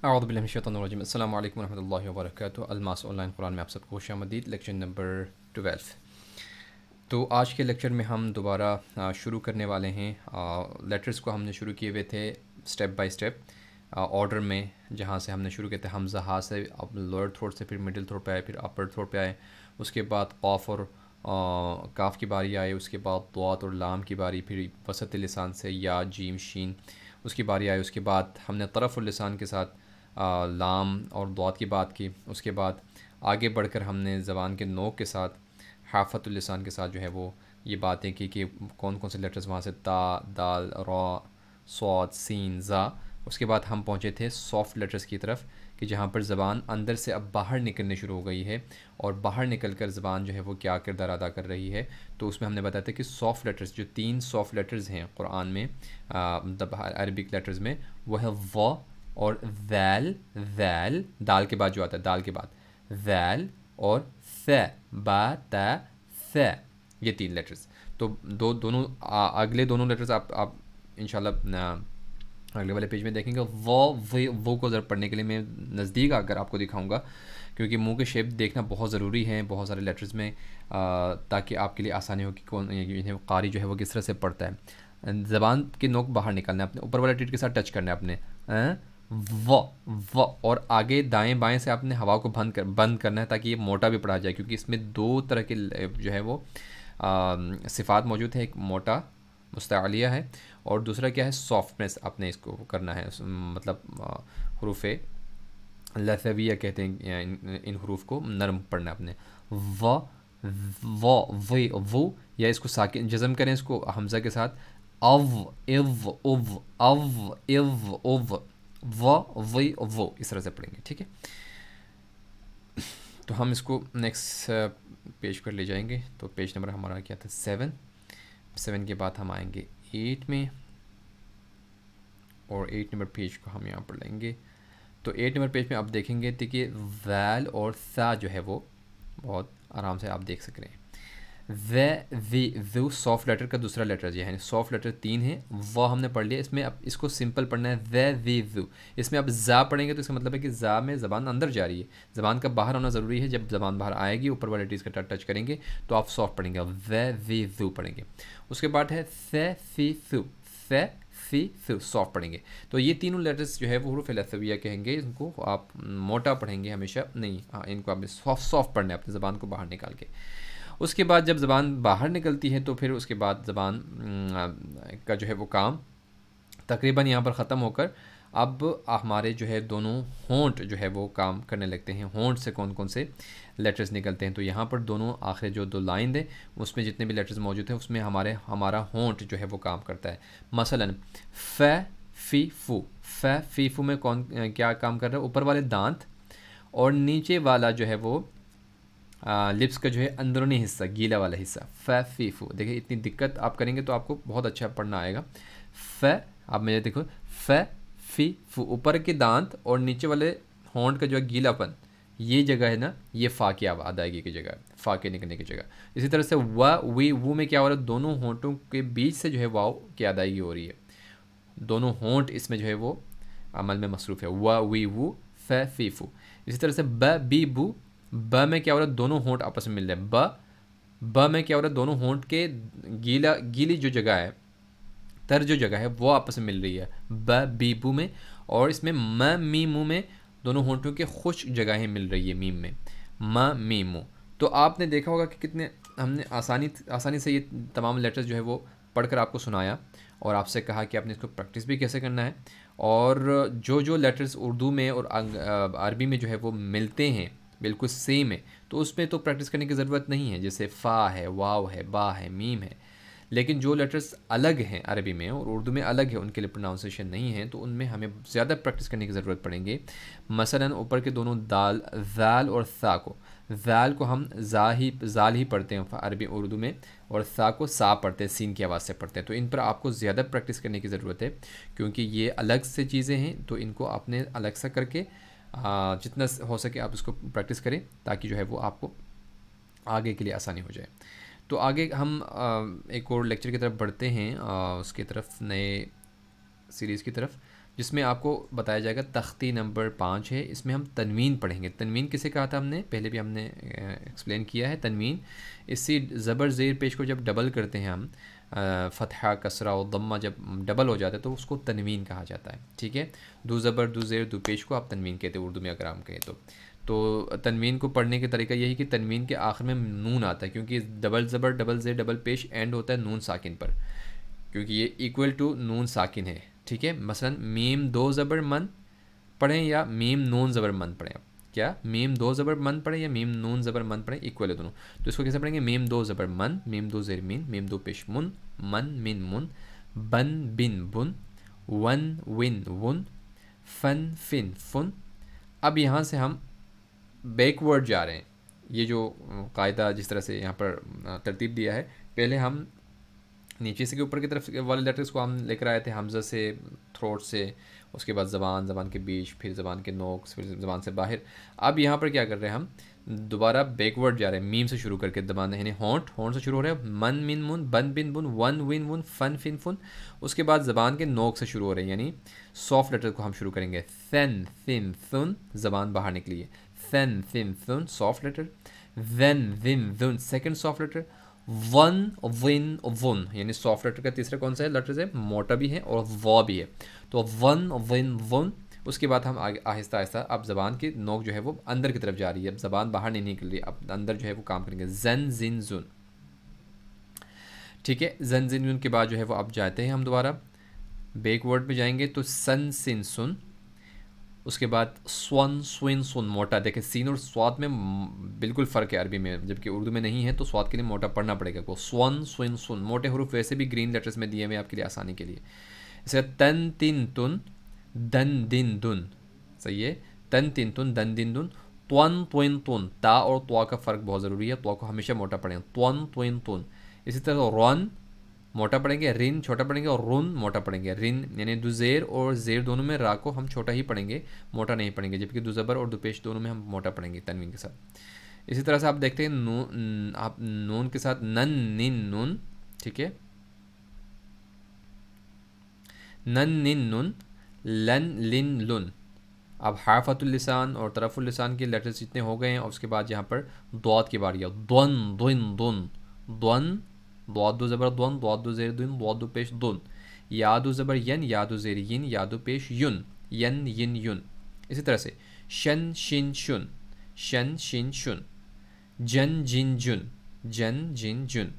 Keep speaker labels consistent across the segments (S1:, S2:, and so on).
S1: औज़ु बिल्लाहि मिनश शैतानिर रजीम। अस्सलामु अलैकुम वरहमतुल्लाहि वबरकातुहू। अलमास ऑनलाइन कुरान में आप सबको खुशामदीद। Lecture number 12। तो आज के लेक्चर में हम दोबारा शुरू करने वाले हैं। लेटर्स को हमने शुरू किए हुए थे स्टेप बाय स्टेप ऑर्डर में, जहाँ से हमने शुरू किए थे हमज़ा हा से, अब लोअर थ्रोट से, फिर मिडिल थ्रोट पे आए, फिर अपर थ्रोट पे आए, उसके बाद क़ाफ़ और काफ़ की बारी आई, उसके बाद ज़ात और लाम की बारी, फिर वसत लिसान से या जीम शीन उसकी बारी आई। उसके बाद हमने तरफ़ लिसान के साथ लाम और ज़ात की बात की। उसके बाद आगे बढ़कर हमने ज़बान के नोक के साथ हाफ़तुल लिसान के साथ जो है वो ये बातें की कि कौन कौन से लेटर्स वहाँ से ता, दाल, रा, स्वाद, सीन, ज़ा। उसके बाद हम पहुँचे थे सॉफ़्ट लेटर्स की तरफ कि जहाँ पर ज़बान अंदर से अब बाहर निकलने शुरू हो गई है और बाहर निकल कर ज़बान जो है वो क्या किरदार अदा कर रही है। तो उसमें हमने बताया था कि सॉफ़्ट लेटर्स, जो 3 सॉफ़्ट लेटर्स हैं कुरान में, मतलब अरबिक लेटर्स में, वो है व और वैल। वैल दाल के बाद जो आता है, दाल के बाद वैल और थ, बा, ता, थ, ये 3 लेटर्स। तो अगले दोनों लेटर्स आप इंशाल्लाह अगले वाले पेज में देखेंगे। वो को ज़रा पढ़ने के लिए मैं नज़दीक आकर आपको दिखाऊंगा, क्योंकि मुंह के शेप देखना बहुत ज़रूरी है बहुत सारे लेटर्स में, ताकि आपके लिए आसानी हो कि कौन कारी जो है वो किस तरह से पढ़ता है। ज़बान की नोक बाहर निकालना है, अपने ऊपर वाले टीथ के साथ टच करना है अपने व और आगे दाएं बाएं से आपने हवा को बंद करना है, ताकि ये मोटा भी पढ़ा जाए, क्योंकि इसमें 2 तरह के जो है वो सिफ़ात मौजूद है। एक मोटा मुस्तआलिया है और दूसरा क्या है, सॉफ्टनेस आपने इसको करना है। मतलब हरूफ लसविया कहते हैं इन हरूफ को नरम पढ़ना है आपने। व वो, या इसको साकिन जज़म करें इसको हमज़ा के साथ, अव इव उव, अव इव उव, वो इस तरह से पढ़ेंगे। ठीक है, तो हम इसको नेक्स्ट पेज पर ले जाएंगे। तो पेज नंबर हमारा क्या था, 7 के बाद हम आएंगे 8 में, और 8 नंबर पेज को हम यहाँ पर लेंगे। तो 8 नंबर पेज में आप देखेंगे तो कि वैल और सा जो है वो बहुत आराम से आप देख सक रहे हैं। वो सॉफ्ट लेटर का दूसरा लेटर, ये है सॉफ्ट लेटर 3 है, वह हमने पढ़ लिया। इसमें अब इसको सिंपल पढ़ना है वो। इसमें अब ज़ा पढ़ेंगे तो इसका मतलब है कि ज़ा में ज़बान अंदर जा रही है, ज़बान का बाहर होना ज़रूरी है। जब ज़बान बाहर आएगी, ऊपर वाले टीज का टच करेंगे तो आप सॉफ्ट पढ़ेंगे, वो पढ़ेंगे। उसके बाद है फी सॉफ्ट पढ़ेंगे। तो ये तीनों लेटर्स जो है वो हुरूफ लसविया कहेंगे, इनको आप मोटा पढ़ेंगे हमेशा नहीं, हाँ इनको आप सॉफ्ट पढ़ना है अपनी ज़बान को बाहर निकाल के। उसके बाद जब ज़बान बाहर निकलती है तो फिर उसके बाद ज़बान का जो है वो काम तकरीबन यहाँ पर ख़त्म होकर अब हमारे जो है दोनों होंठ जो है वो काम करने लगते हैं। होंठ से कौन कौन से लेटर्स निकलते हैं, तो यहाँ पर दोनों आखिर जो 2 लाइन है उसमें जितने भी लेटर्स मौजूद हैं उसमें हमारा होंठ जो है वो काम करता है। मसलन फी फू में कौन क्या काम कर रहा है, ऊपर वाले दांत और नीचे वाला जो है वो लिप्स का जो है अंदरूनी हिस्सा, गीला वाला हिस्सा, फी फू। देखिए इतनी दिक्कत आप करेंगे तो आपको बहुत अच्छा पढ़ना आएगा। आप मेरे देखो, फी फू, ऊपर के दांत और नीचे वाले होंठ का जो है गीलापन, ये जगह है ना, ये फ़ा की अदायगी की जगह, फ़ा के निकलने की जगह। इसी तरह से वो में क्या हो रहा है, दोनों होंठों के बीच से जो है वाव की अदायगी हो रही है। दोनों होंठ इसमें जो है वो अमल में मसरूफ़ है, वो फी फू। इसी तरह से बी बू, ब में क्या हो रहा है, दोनों होंठ आपस में मिल रहे हैं। ब में क्या हो रहा है, दोनों होंठ के गीली जो जगह है, तर जो जगह है वो आपस में मिल रही है बी बू में। और इसमें मी मू में दोनों होंठों के खुश जगहें मिल रही है मीम में, मी मू। तो आपने देखा होगा कि कितने हमने आसानी से ये तमाम लेटर्स जो है वो पढ़कर आपको सुनाया और आपसे कहा कि आपने इसको प्रैक्टिस भी कैसे करना है। और जो लेटर्स उर्दू में और अरबी में जो है वो मिलते हैं बिल्कुल सेम है, तो उसमें तो प्रैक्टिस करने की ज़रूरत नहीं है। जैसे फ़ा है, वाव है, बा है, मीम है। लेकिन जो लेटर्स अलग हैं अरबी में और उर्दू में अलग है, उनके लिए प्रोनाउंसिएशन नहीं है, तो उनमें हमें ज़्यादा प्रैक्टिस करने की ज़रूरत पड़ेंगे। मसलन ऊपर के दोनों दाल और सा को, दाल को हम जाल ही पढ़ते हैं अरबी उर्दू में, और सा को सा पढ़ते हैं, सीन की आवाज़ से पढ़ते हैं। तो इन पर आपको ज़्यादा प्रैक्टिस करने की ज़रूरत है, क्योंकि ये अलग से चीज़ें हैं। तो इनको आपने अलग सा करके जितना हो सके आप इसको प्रैक्टिस करें, ताकि जो है वो आपको आगे के लिए आसानी हो जाए। तो आगे हम एक और लेक्चर की तरफ बढ़ते हैं, उसकी तरफ, नए सीरीज़ की तरफ। जिसमें आपको बताया जाएगा तख्ती नंबर 5 है, इसमें हम तनवीन पढ़ेंगे। तनवीन किसे कहा था हमने, पहले भी हमने एक्सप्लेन किया है। तनवीन इसी ज़बर ज़ेर पेश को जब डबल करते हैं हम, फ़तहा कसरा और दम्मा जब डबल हो जाता है तो उसको तनवीन कहा जाता है। ठीक है, दो ज़बर दो ज़ेर दो पेश को आप तनवीन कहते हैं उर्दू में अगर हम कहें तो तनवीन को पढ़ने का तरीका यही कि तनवीन के आखिर में नून आता है, क्योंकि डबल ज़बर डबल ज़ेर डबल पेश एंड होता है नून साकिन पर, क्योंकि ये इक्वल टू नून साकिन है। ठीक है, मसलन मीम दो ज़बर मन पढ़ें या मीम नून ज़बर मन पढ़ें, क्या मीम दो ज़बर मन पढ़ें या मीम नून ज़बर मन पढ़ें, इक्वल है दोनों। तो इसको कैसे पढ़ेंगे, मीम दो ज़बर मन, मीम दो ज़ेर मीन, मीम दो पेश मुन, मन मिन मुन, बन बिन बुन, वन विन वुन, फन फिन फुन। अब यहाँ से हम बैकवर्ड जा रहे हैं। ये जो कायदा जिस तरह से यहाँ पर तरतीब दिया है, पहले हम नीचे से के ऊपर की तरफ वाले लेटर्स को हम लेकर आए थे, हमज़ा से, थ्रोट से, उसके बाद ज़बान, ज़बान के बीच, फिर ज़बान के नोक, फिर ज़बान से बाहर। अब यहाँ पर क्या कर रहे हैं, हम दोबारा बैकवर्ड जा रहे हैं, मीम से शुरू करके दबान, यानी होंठ, होंठ से शुरू हो रहा है, मन मिन मुन, बन बिन बुन, वन विन वुन, फन फिन फुन। उसके बाद ज़बान के नोक से शुरू हो रहे हैं, यानी सॉफ्ट लेटर को हम शुरू करेंगे, दैन थिन थुन, ज़बान बाहर निकली है, then thin thun soft letter, then din dun second soft letter, one win one, यानी सॉफ्ट लेटर का तीसरा कौन सा है लेटर है, मोटा भी है और व भी है, तो वन विन वन। उसके बाद हम आगे आहिस्ता आहिस्ता अब ज़बान की नोक जो है वो अंदर की तरफ जा रही है, अब ज़बान बाहर नहीं निकल रही, अब अंदर जो है वो काम करेंगे, जन जिन जुन। ठीक है, जन जिन जुन के बाद जो है वो अब जाते हैं हम दोबारा बैकवर्ड में जाएंगे तो सन सिन सुन। उसके बाद स्वन स्विन सुन, मोटा, देखें सीन और स्वाद में बिल्कुल फ़र्क है अरबी में, जबकि उर्दू में नहीं है, तो स्वाद के लिए मोटा पढ़ना पड़ेगा को, स्वन स्विन सुन। मोटे हरूफ वैसे भी ग्रीन लेटर्स में दिए हुए आपके लिए आसानी के लिए। इसे तन तिन तुन, दन दिन दुन, सही है, तन तिन तुन दन दिन दुन, त्वन त्विन तुन, ता और त्वा का फ़र्क बहुत ज़रूरी है, त्वा को हमेशा मोटा पढ़ें, त्वन त्विन तुन। इसी तरह रन मोटा पढ़ेंगे, रिन छोटा पढ़ेंगे, और रुन मोटा पढ़ेंगे। रिन यानी दुज़ेर और ज़ेर दोनों में रा को हम छोटा ही पढ़ेंगे, मोटा नहीं पढ़ेंगे, जबकि दुज़बर और दुपेश दोनों में हम मोटा पढ़ेंगे तनवीन के साथ। इसी तरह से आप देखते हैं नून, आप नून के साथ नन निन नून, ठीक है, नन निन नुन, लन लिन लुन। अब हाफ़तुल लिसान और तरफ़ुल लिसान के लेटर्स जितने हो गए हैं, और उसके बाद यहाँ पर द्वाद की बारी है, द्वन द्विन दुन, द्वन द्वादो ज़बर द्वन, द्वादो ज़ेर दुन, द्वादो पेश दुन, यादो ज़बर यन, यादो ज़ेर यिन, यादो पेश युन, यन यिन युन। इसी तरह से शन शिन शुन, शन शिन शुन, जन जिन जुन, जन जिन जुन।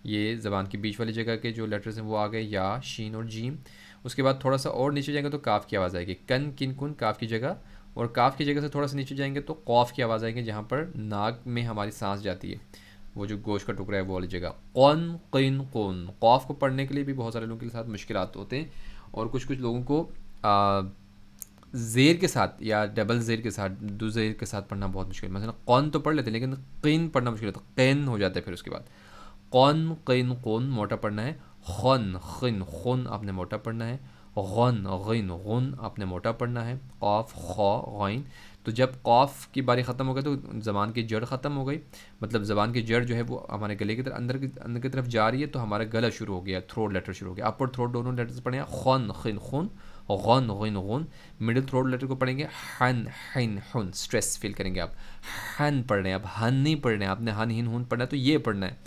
S1: ये ज़बान की बीच वाली जगह के जो लेटर्स हैं वो आ गए, या शीन और जीम। उसके बाद थोड़ा सा और नीचे जाएंगे तो काफ़ की आवाज़ आएगी, कन किन कुन काफ़ की जगह, और काफ़ की जगह से थोड़ा सा नीचे जाएंगे तो कौफ की आवाज़ आएगी, जहाँ पर नाक में हमारी सांस जाती है, वो जो गोश्त का टुकड़ा है वो वाली जगह। कौन किन कौन, कौफ को पढ़ने के लिए भी बहुत सारे लोगों के साथ मुश्किलात होते हैं, और कुछ कुछ लोगों को ज़ेर के साथ या डबल ज़ेर के साथ, दो ज़ेर के साथ पढ़ना बहुत मुश्किल। मतलब कौन तो पढ़ लेते हैं लेकिन किन पढ़ना मुश्किल होता है, कैन हो जाता है। फिर उसके बाद कौन किन कौन मोटा पढ़ना है, खन खिन खुन आपने मोटा पढ़ना है, गन गिन गुन आपने मोटा पढ़ना है, कौफ ख गैन। तो जब कौफ की बारी ख़त्म हो गई तो ज़बान की जड़ ख़त्म हो गई, मतलब ज़बान की जड़ जो है वो हमारे गले की तरफ अंदर की तरफ जा रही है, तो हमारा गला शुरू हो गया, थ्रोट लेटर शुरू हो गया। अपर थ्रोट दोनों लेटर्स पढ़ें, खन खिन खुन, गन गिन गुन। मिडिल थ्रोट लेटर को पढ़ेंगे हन हिन हुन, स्ट्रेस फील करेंगे आप, हन पढ़ रहे हैं, अब हन नहीं पढ़ रहे हैं, आपने हन हिन हुन पढ़ना है तो ये पढ़ना है।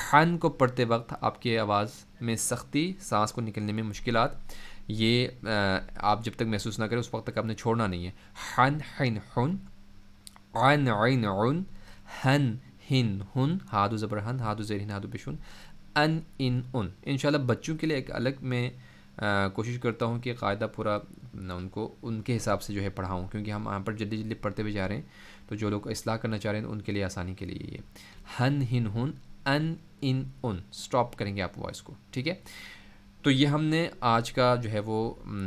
S1: हन को पढ़ते वक्त आपकी आवाज़ में सख्ती, सांस को निकलने में मुश्किलात, ये आप जब तक महसूस ना करें उस वक्त तक आपने छोड़ना नहीं है। हन हिन हुन, अन ऐन उन, हन हिन हुन, हादु ज़बर हन, हादु ज़ेर हिन, हादु पेशुन, अन इन उन। इंशाल्लाह बच्चों के लिए एक अलग मैं कोशिश करता हूँ कि क़ायदा पूरा उनको उनके हिसाब से जो है पढ़ाऊँ, क्योंकि हम यहाँ पर जल्दी जल्दी पढ़ते हुए जा रहे हैं, तो जो लोग इस्लाह करना चाह रहे हैं उनके लिए आसानी के लिए ये हन हिन हुन, अन इन उन, स्टॉप करेंगे आप वॉइस को, ठीक है। तो ये हमने आज का जो है वो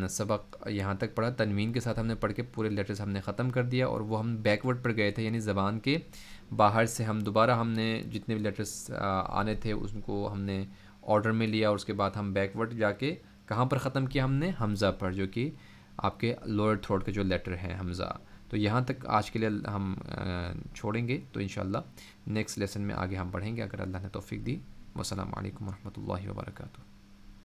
S1: सबक यहाँ तक पढ़ा, तनवीन के साथ हमने पढ़ के पूरे लेटर्स हमने ख़त्म कर दिया, और वो हम बैकवर्ड पर गए थे, यानी ज़बान के बाहर से हम दोबारा हमने जितने भी लेटर्स आने थे उसको हमने ऑर्डर में लिया, और उसके बाद हम बैकवर्ड जाके कहाँ पर ख़त्म किया हमने, हमज़ा पर, जो कि आपके लोअर थ्रोट के जो लेटर हैं हमज़ा। तो यहाँ तक आज के लिए हम छोड़ेंगे, तो इंशाल्लाह नेक्स्ट लेसन में आगे हम पढ़ेंगे अगर अल्लाह ने तौफीक दी। वस्सलामु अलैकुम रहमतुल्लाहि व बरकातुहू।